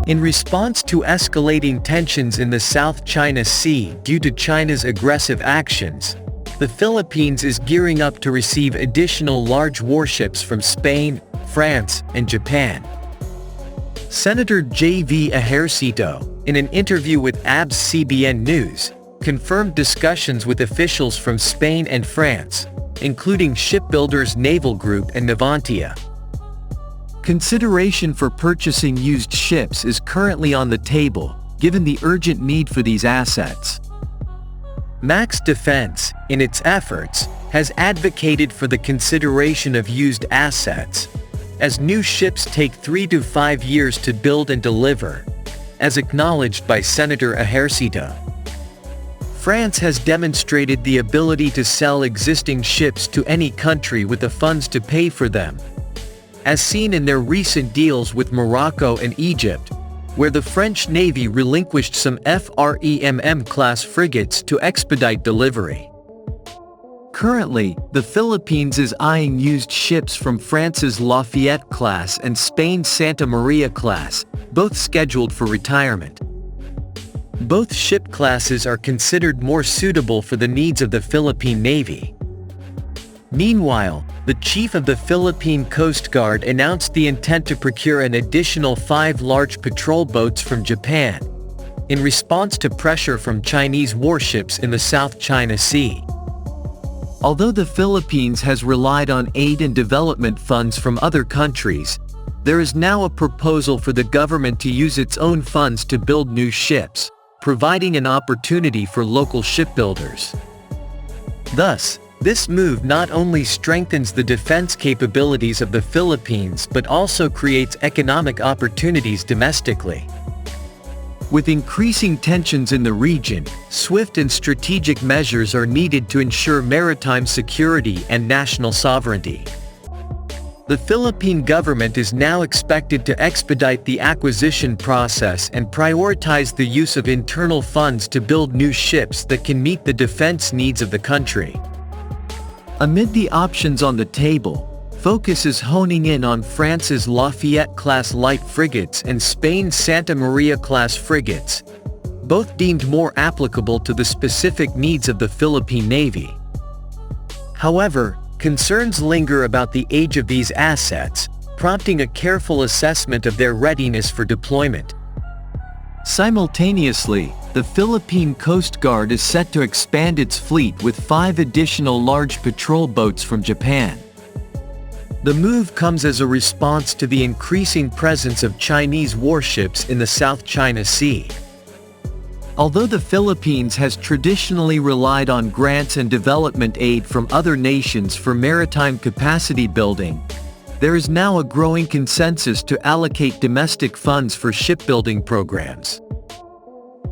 In response to escalating tensions in the South China Sea due to China's aggressive actions, the Philippines is gearing up to receive additional large warships from Spain, France, and Japan. Senator J.V. Ejercito, in an interview with ABS-CBN News, confirmed discussions with officials from Spain and France, including shipbuilders Naval Group and Navantia. Consideration for purchasing used ships is currently on the table, given the urgent need for these assets. Max Defense, in its efforts, has advocated for the consideration of used assets, as new ships take 3 to 5 years to build and deliver, as acknowledged by Senator Ejercito. France has demonstrated the ability to sell existing ships to any country with the funds to pay for them, as seen in their recent deals with Morocco and Egypt, where the French Navy relinquished some FREMM-class frigates to expedite delivery. Currently, the Philippines is eyeing used ships from France's Lafayette-class and Spain's Santa Maria-class, both scheduled for retirement. Both ship classes are considered more suitable for the needs of the Philippine Navy. Meanwhile, the chief of the Philippine Coast Guard announced the intent to procure an additional 5 large patrol boats from Japan, in response to pressure from Chinese warships in the South China Sea. Although the Philippines has relied on aid and development funds from other countries, there is now a proposal for the government to use its own funds to build new ships, providing an opportunity for local shipbuilders. Thus, this move not only strengthens the defense capabilities of the Philippines but also creates economic opportunities domestically. With increasing tensions in the region, swift and strategic measures are needed to ensure maritime security and national sovereignty. The Philippine government is now expected to expedite the acquisition process and prioritize the use of internal funds to build new ships that can meet the defense needs of the country. Amid the options on the table, focus is honing in on France's Lafayette-class light frigates and Spain's Santa Maria-class frigates, both deemed more applicable to the specific needs of the Philippine Navy. However, concerns linger about the age of these assets, prompting a careful assessment of their readiness for deployment. Simultaneously, the Philippine Coast Guard is set to expand its fleet with 5 additional large patrol boats from Japan. The move comes as a response to the increasing presence of Chinese warships in the South China Sea. Although the Philippines has traditionally relied on grants and development aid from other nations for maritime capacity building, there is now a growing consensus to allocate domestic funds for shipbuilding programs.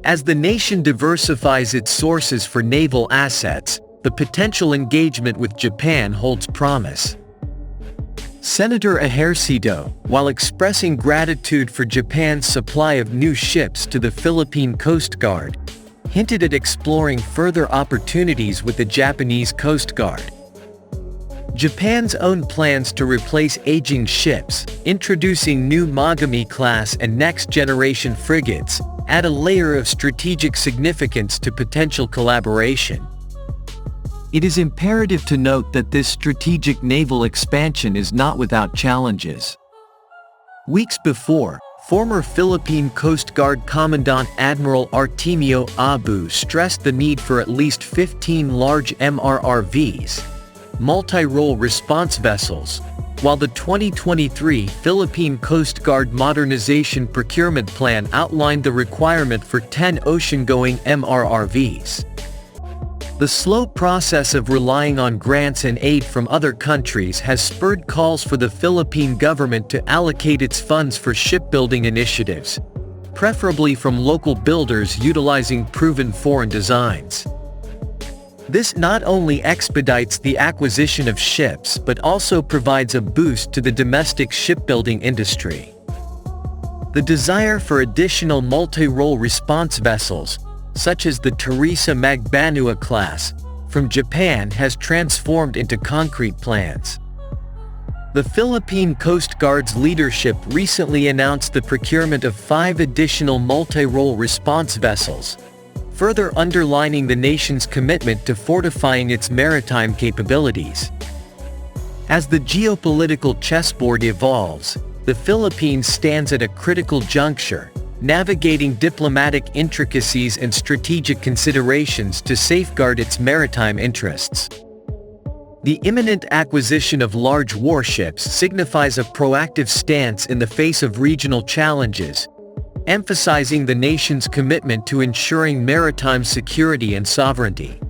As the nation diversifies its sources for naval assets, the potential engagement with Japan holds promise. Senator Ejercito, while expressing gratitude for Japan's supply of new ships to the Philippine Coast Guard, hinted at exploring further opportunities with the Japanese Coast Guard. Japan's own plans to replace aging ships, introducing new Mogami-class and next-generation frigates, add a layer of strategic significance to potential collaboration. It is imperative to note that this strategic naval expansion is not without challenges. Weeks before, former Philippine Coast Guard Commandant Admiral Artemio Abu stressed the need for at least 15 large MRRVs, multi-role response vessels, while the 2023 Philippine Coast Guard Modernization Procurement Plan outlined the requirement for 10 ocean-going MRRVs. The slow process of relying on grants and aid from other countries has spurred calls for the Philippine government to allocate its funds for shipbuilding initiatives, preferably from local builders utilizing proven foreign designs. This not only expedites the acquisition of ships but also provides a boost to the domestic shipbuilding industry. The desire for additional multi-role response vessels, such as the Teresa Magbanua class, from Japan has transformed into concrete plans. The Philippine Coast Guard's leadership recently announced the procurement of 5 additional multi-role response vessels, further underlining the nation's commitment to fortifying its maritime capabilities. As the geopolitical chessboard evolves, the Philippines stands at a critical juncture, navigating diplomatic intricacies and strategic considerations to safeguard its maritime interests. The imminent acquisition of large warships signifies a proactive stance in the face of regional challenges, emphasizing the nation's commitment to ensuring maritime security and sovereignty.